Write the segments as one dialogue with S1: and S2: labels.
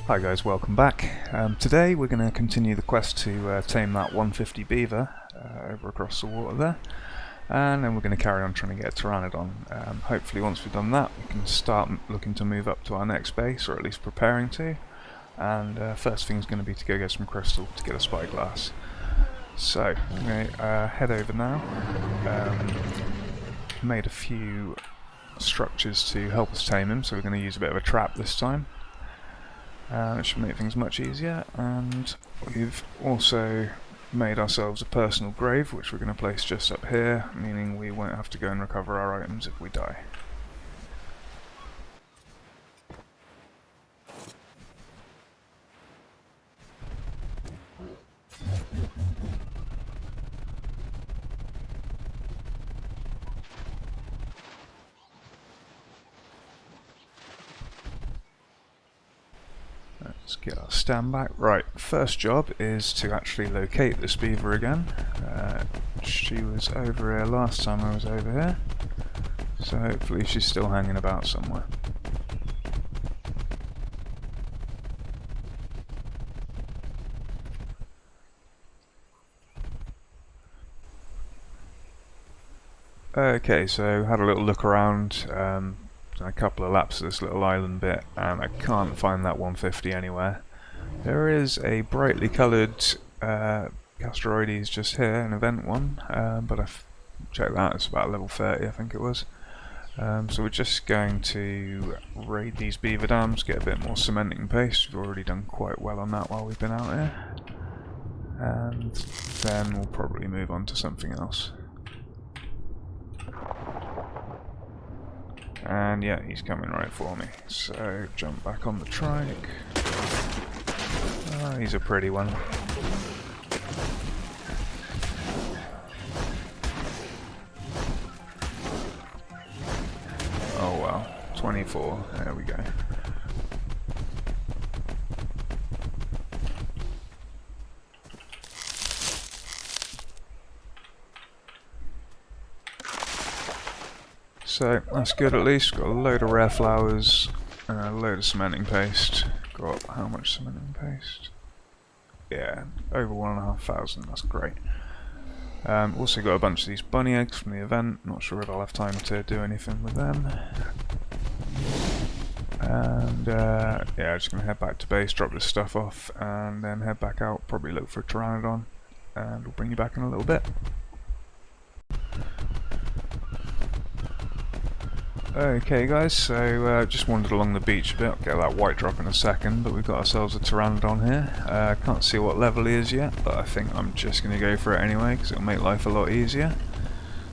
S1: Hi guys, welcome back. Today we're going to continue the quest to tame that 150 beaver over across the water there, and then we're going to carry on trying to get a Pteranodon. Hopefully once we've done that we can start looking to move up to our next base, or at least preparing to, and first thing is going to be to go get some crystal to get a spyglass. So I'm going to head over now. Made a few structures to help us tame him, so we're going to use a bit of a trap this time. It should make things much easier, and we've also made ourselves a personal grave, which we're going to place just up here, meaning we won't have to go and recover our items if we die. Let's get our stand back. Right, first job is to actually locate this beaver again. She was over here last time I was over here, so hopefully she's still hanging about somewhere. Okay, so had a little look around. A couple of laps of this little island bit, and I can't find that 150 anywhere. There is a brightly coloured Castroides just here, an event one, but I've checked that, it's about level 30 I think it was. So we're just going to raid these beaver dams, get a bit more cementing paste. We've already done quite well on that while we've been out here, and then we'll probably move on to something else. And yeah, he's coming right for me. So jump back on the trike. Oh, he's a pretty one. Oh well, 24. There we go. So that's good at least. Got a load of rare flowers, and a load of cementing paste. Got how much cementing paste? Yeah, over 1,500. That's great. Also got a bunch of these bunny eggs from the event. Not sure if I'll have time to do anything with them. And yeah, just gonna head back to base, drop this stuff off, and then head back out. Probably look for a Pteranodon, and we'll bring you back in a little bit. Okay guys, so just wandered along the beach a bit. I'll get that white drop in a second, but we've got ourselves a Pteranodon here. Can't see what level he is yet, but I think I'm just going to go for it anyway because it'll make life a lot easier.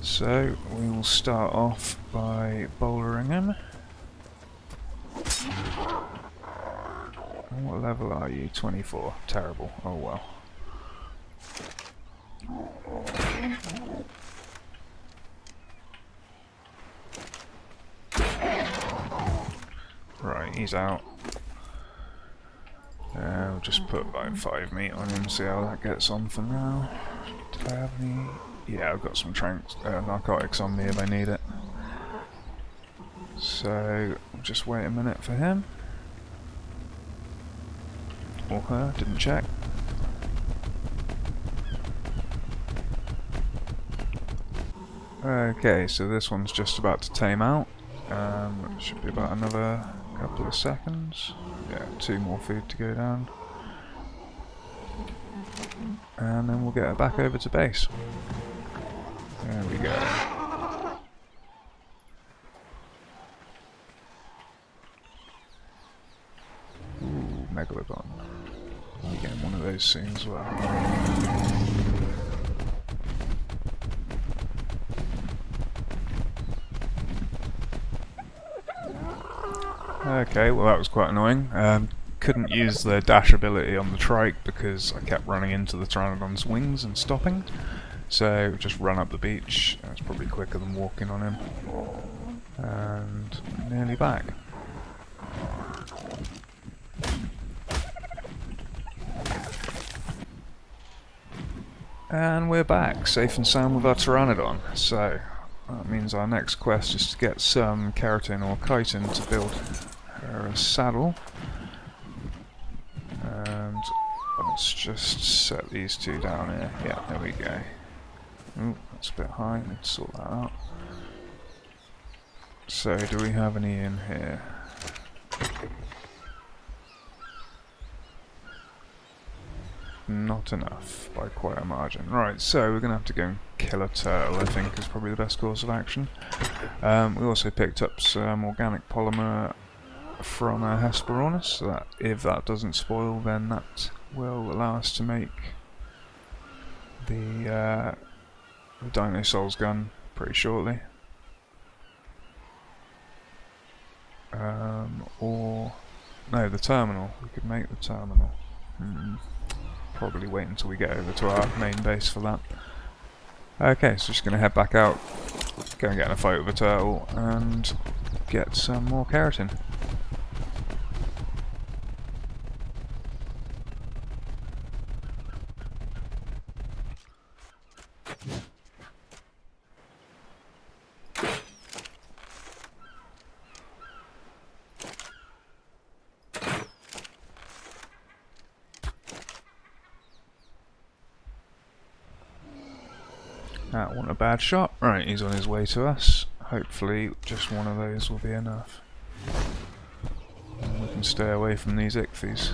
S1: So we will start off by bouldering him. And what level are you? 24. Terrible. Oh well. Right, he's out. We'll just put about 5 meat on him, see how that gets on for now. Did I have any? Yeah, I've got some narcotics on me if I need it. So, I'll just wait a minute for him. Or her, didn't check. Okay, so this one's just about to tame out. It should be about another couple of seconds. Yeah, 2 more food to go down. And then we'll get her back over to base. There we go. Ooh, Megalodon. I'll be getting one of those soon as well. Okay, well that was quite annoying. Couldn't use the dash ability on the trike because I kept running into the Pteranodon's wings and stopping. So just run up the beach. It's probably quicker than walking on him. And nearly back. And we're back, safe and sound with our Pteranodon. So that means our next quest is to get some keratin or chitin to build her a saddle. let's just set these two down here. Yeah, there we go. Ooh, that's a bit high, let's sort that out. So, do we have any in here? Not enough, by quite a margin. Right, so we're going to have to go and kill a turtle, I think, is probably the best course of action. We also picked up some organic polymer from Hesperornis, so that if that doesn't spoil, then that will allow us to make the Dino Souls gun pretty shortly. Or... no, the terminal. We could make the terminal. Probably wait until we get over to our main base for that. Okay, so just going to head back out, go and get in a fight with a turtle, and get some more keratin. That wasn't a bad shot. Right, he's on his way to us. Hopefully just one of those will be enough. And we can stay away from these ichthyes.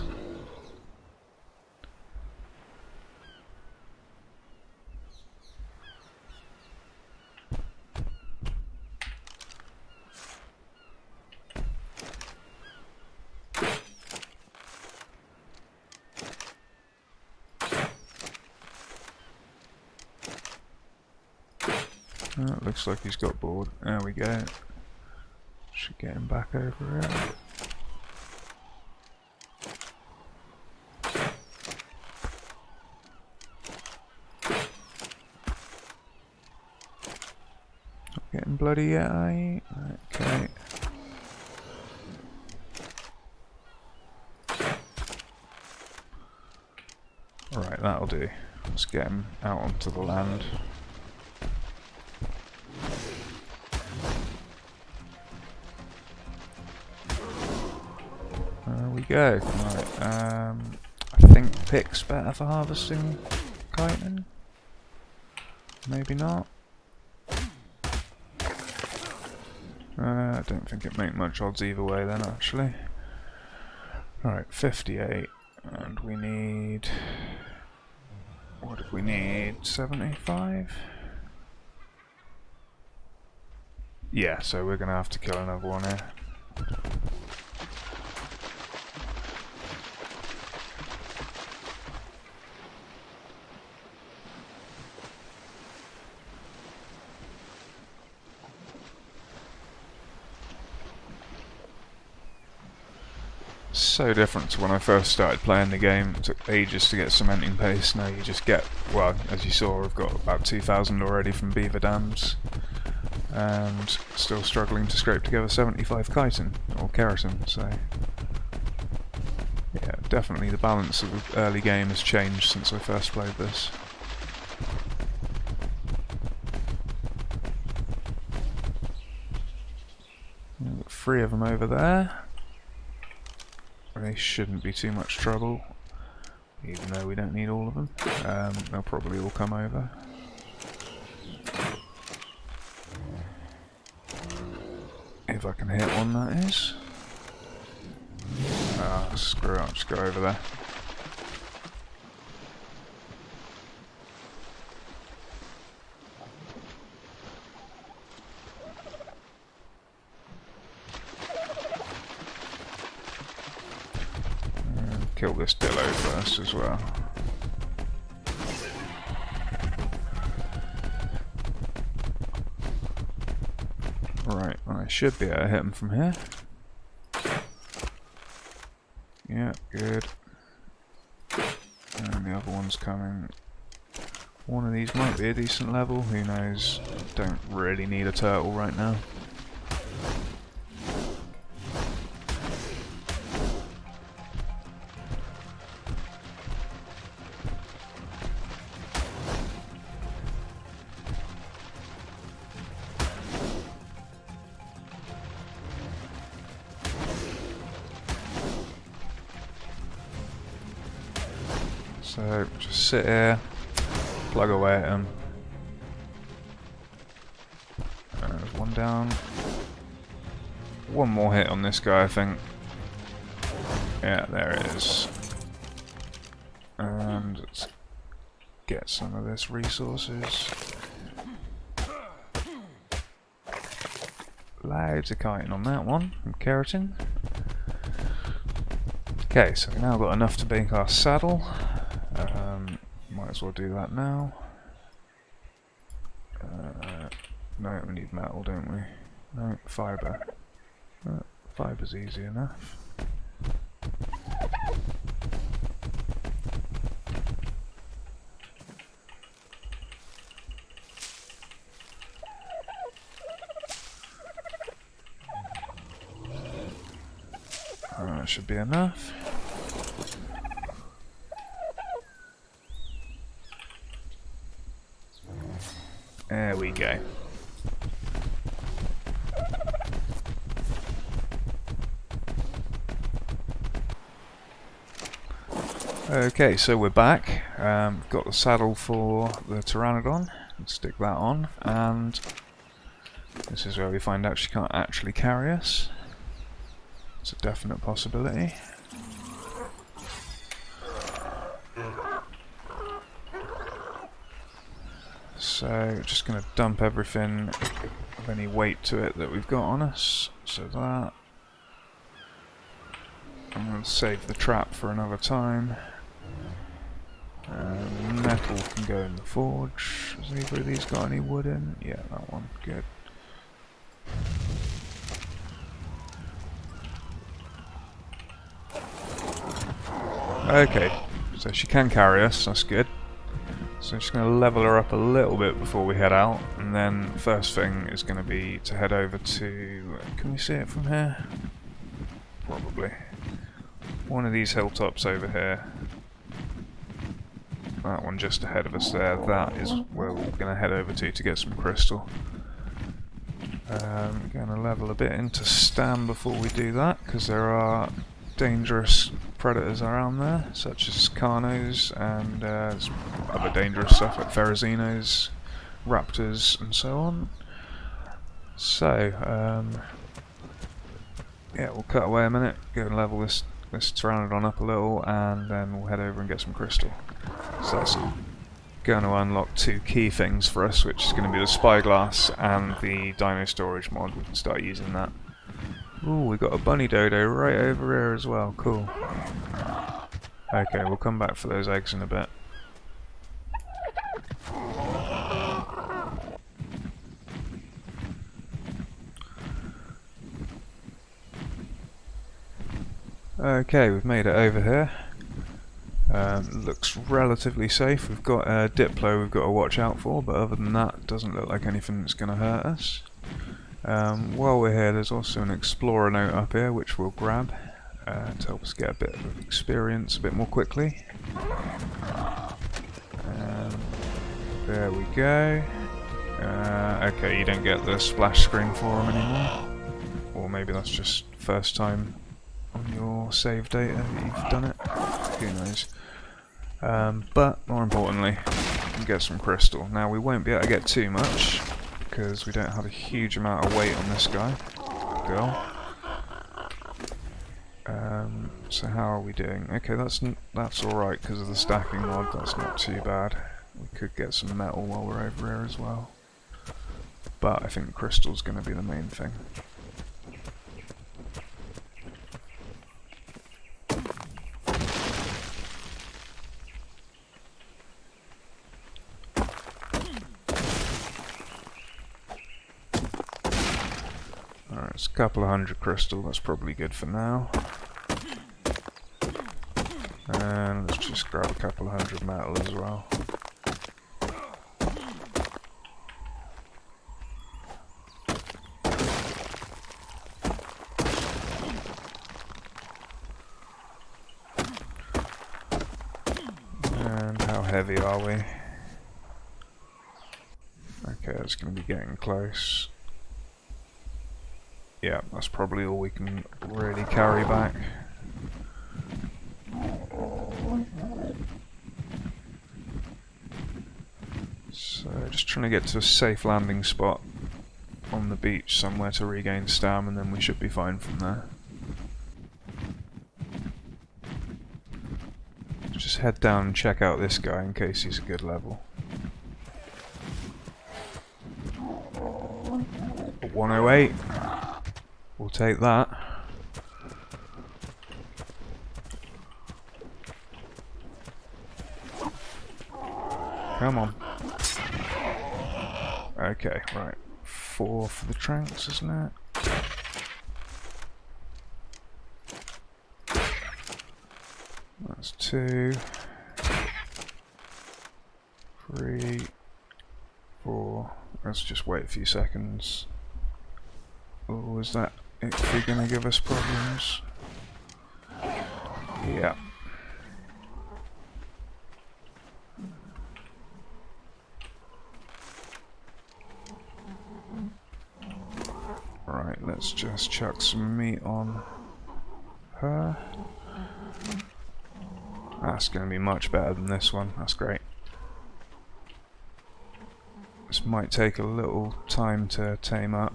S1: Oh, it looks like he's got bored. There we go. Should get him back over here. Not getting bloody yet, are you? Okay. Right, that'll do. Let's get him out onto the land. There we go. Right, I think pick's better for harvesting chitin. Maybe not. I don't think it make much odds either way then, actually. Alright, 58, and we need... what did we need? 75? Yeah, so we're gonna have to kill another one here. So different to when I first started playing the game. It took ages to get cementing paste. Now you just get, well, as you saw, I've got about 2,000 already from beaver dams, and still struggling to scrape together 75 chitin or keratin. So yeah, definitely the balance of the early game has changed since I first played this. We've got 3 of them over there. They shouldn't be too much trouble, even though we don't need all of them. They'll probably all come over. If I can hit one, that is. Ah, screw it, I'll just go over there. Kill this dillo first as well. Right, I should be able to hit him from here. Yeah, good. And the other one's coming. One of these might be a decent level, who knows? Don't really need a turtle right now. So just sit here, plug away at him. There's one down. One more hit on this guy, I think. Yeah, there it is. And let's get some of this resources. Loads of chitin on that one, and keratin. Okay, so we've now got enough to make our saddle. Might as well do that now. No, we need metal, don't we? No, fibre. Fibre's easy enough. That should be enough. There we go. Okay, so we're back. We've got the saddle for the Pteranodon. Let's stick that on, and this is where we find out she can't actually carry us. It's a definite possibility. So, just going to dump everything of any weight to it that we've got on us. So that. I'm going to save the trap for another time. Metal can go in the forge. Has either of these got any wood in? Yeah, that one. Good. Okay, so she can carry us, that's good. So I'm just going to level her up a little bit before we head out, and then first thing is going to be to head over to... Can we see it from here? Probably. One of these hilltops over here. That one just ahead of us there, that is where we're going to head over to get some crystal. Going to level a bit into stam before we do that, because there are dangerous predators around there, such as carnos and other dangerous stuff like ferrozinos, raptors and so on. So, yeah, we'll cut away a minute, go and level this Pteranodon up a little, and then we'll head over and get some crystal. So that's going to unlock two key things for us, which is going to be the spyglass and the dino storage mod. We can start using that. Ooh, we got a bunny dodo right over here as well, cool. Okay, we'll come back for those eggs in a bit. Okay, we've made it over here. Looks relatively safe. We've got a Diplo we've got to watch out for, but other than that, it doesn't look like anything that's going to hurt us. While we're here, there's also an explorer note up here which we'll grab to help us get a bit of experience a bit more quickly. There we go. Okay, you don't get the splash screen for them anymore, or maybe that's just first time on your save data that you've done it. Who knows? But more importantly, we can get some crystal. Now we won't be able to get too much because we don't have a huge amount of weight on this guy, girl. So how are we doing? Okay, that's all right because of the stacking mod. That's not too bad. We could get some metal while we're over here as well, but I think crystal's going to be the main thing. Alright, it's a couple of hundred crystal, that's probably good for now. And let's just grab a couple of hundred metal as well. And how heavy are we? Okay, that's going to be getting close. Yeah, that's probably all we can really carry back. So just trying to get to a safe landing spot on the beach somewhere to regain stam, and then we should be fine from there. Just head down and check out this guy in case he's a good level. 108. We'll take that. Come on. Okay, right. 4 for the tranks, isn't it? That's 2, 3, 4. Let's just wait a few seconds. Oh, is that actually going to give us problems? Yeah. Right, let's just chuck some meat on her. That's going to be much better than this one. That's great. This might take a little time to tame up.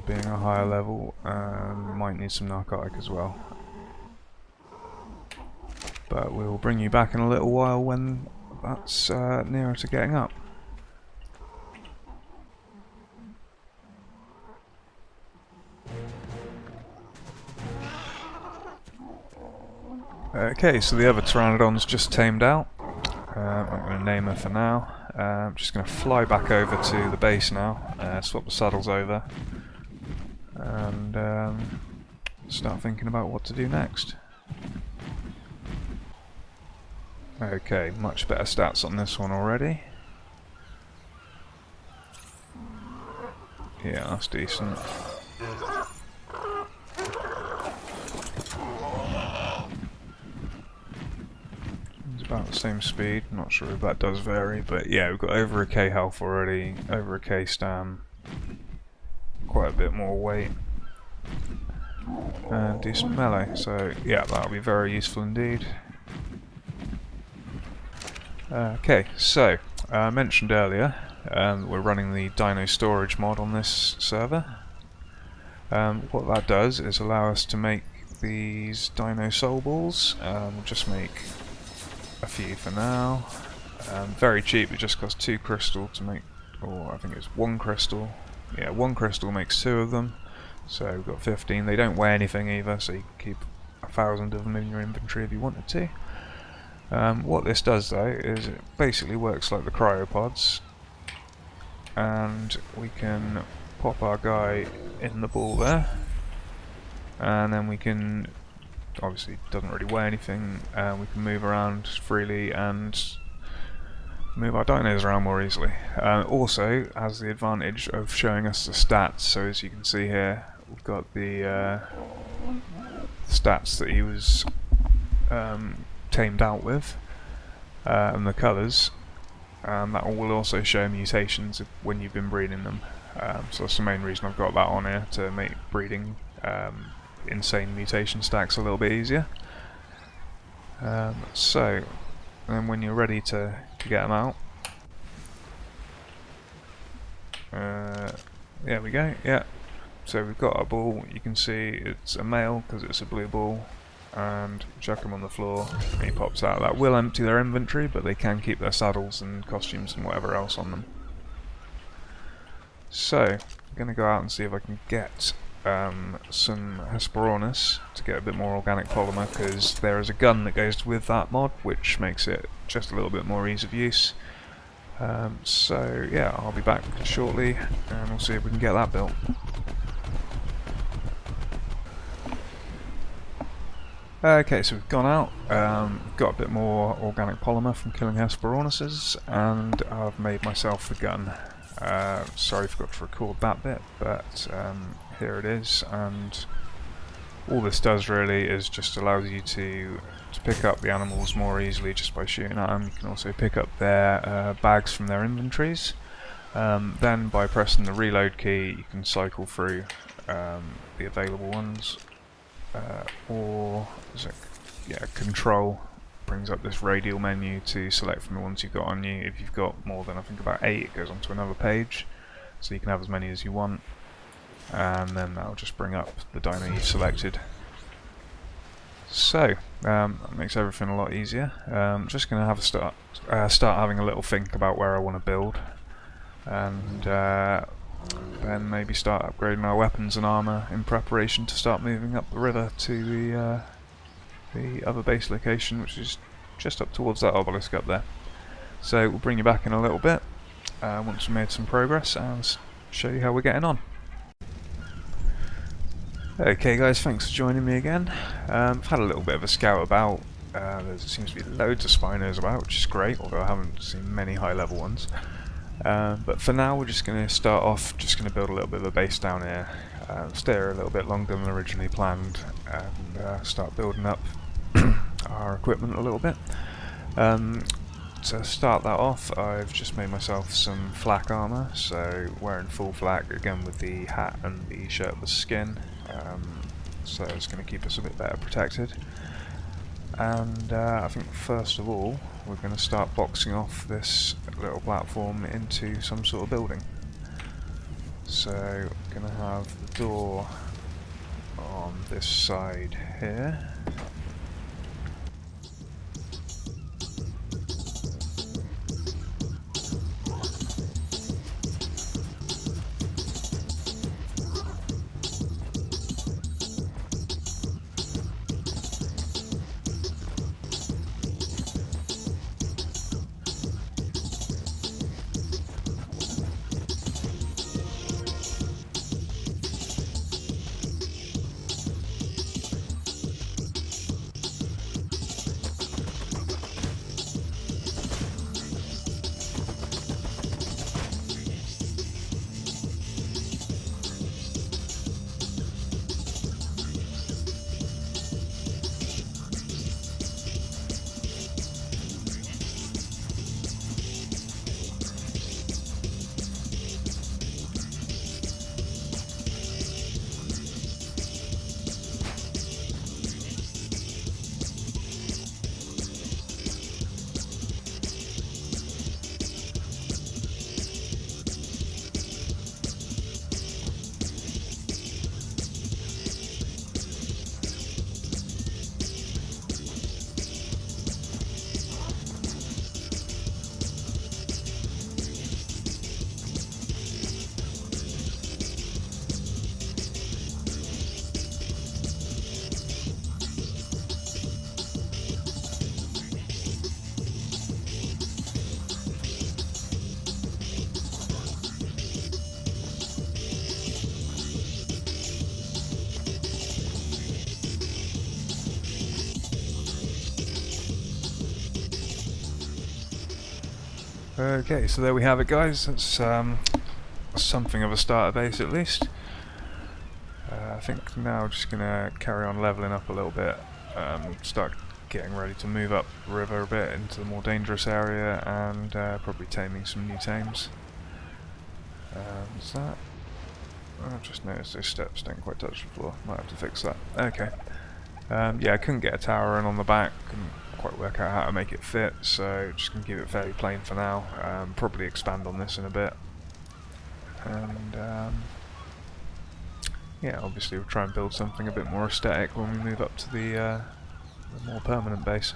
S1: Being a higher level, might need some narcotic as well. But we'll bring you back in a little while when that's nearer to getting up. Okay, so the other Pteranodon's just tamed out. I'm going to name her for now. I'm just going to fly back over to the base now, swap the saddles over, and start thinking about what to do next. Okay, much better stats on this one already. Yeah, that's decent. About the same speed, not sure if that does vary, but yeah, we've got over a K health already, over a K stam, quite a bit more weight, and decent melee, so yeah, that'll be very useful indeed. Okay, so I mentioned earlier we're running the Dino Storage mod on this server. What that does is allow us to make these Dino Soul Balls. We'll just make a few for now. Very cheap, it just costs 2 crystal to make, or I think it's 1 crystal. Yeah, 1 crystal makes 2 of them, so we've got 15. They don't weigh anything either, so you can keep 1,000 of them in your inventory if you wanted to. What this does though is it basically works like the cryopods, and we can pop our guy in the ball there, and then we can, obviously it doesn't really weigh anything, we can move around freely and move our dinos around more easily. Also has the advantage of showing us the stats, so as you can see here we've got the stats that he was tamed out with, and the colours, and that will also show mutations when you've been breeding them. So that's the main reason I've got that on here, to make breeding insane mutation stacks a little bit easier. So then when you're ready to get them out, there we go. Yeah, so we've got our ball. You can see it's a male because it's a blue ball, and chuck them on the floor and he pops out. That will empty their inventory, but they can keep their saddles and costumes and whatever else on them. So I'm going to go out and see if I can get some Hesperornis to get a bit more organic polymer, because there is a gun that goes with that mod which makes it just a little bit more ease of use. So yeah, I'll be back shortly and we'll see if we can get that built. Okay, so we've gone out, got a bit more organic polymer from killing Hesperornises, and I've made myself the gun. Sorry I forgot to record that bit, but here it is, and all this does really is just allows you to pick up the animals more easily just by shooting at them. You can also pick up their bags from their inventories. Then by pressing the reload key you can cycle through the available ones, or is it, yeah, control brings up this radial menu to select from the ones you've got on you. If you've got more than I think about 8, it goes onto another page, so you can have as many as you want, and then that'll just bring up the dino you've selected. So that makes everything a lot easier. Just going to have a start having a little think about where I want to build, and then maybe start upgrading our weapons and armour in preparation to start moving up the river to the other base location, which is just up towards that obelisk up there. So we'll bring you back in a little bit once we've made some progress and show you how we're getting on. Okay guys, thanks for joining me again. I've had a little bit of a scout about. There seems to be loads of Spinos about, which is great, although I haven't seen many high level ones. But for now we're just going to start off, just going to build a little bit of a base down here, stay here a little bit longer than originally planned, and start building up our equipment a little bit. To start that off, I've just made myself some flak armour, so wearing full flak again with the hat and the shirtless skin, so it's going to keep us a bit better protected. And I think first of all we're going to start boxing off this little platform into some sort of building. So we're going to have the door on this side here. Okay, so there we have it guys, that's something of a starter base at least. I think now we're just going to carry on levelling up a little bit, start getting ready to move up the river a bit into the more dangerous area, and probably taming some new tames. What's that? I've just noticed those steps don't quite touch the floor, might have to fix that. Okay. Yeah, I couldn't get a tower in on the back, couldn't quite work out how to make it fit, so just going to keep it fairly plain for now. Probably expand on this in a bit. And yeah, obviously we'll try and build something a bit more aesthetic when we move up to the more permanent base.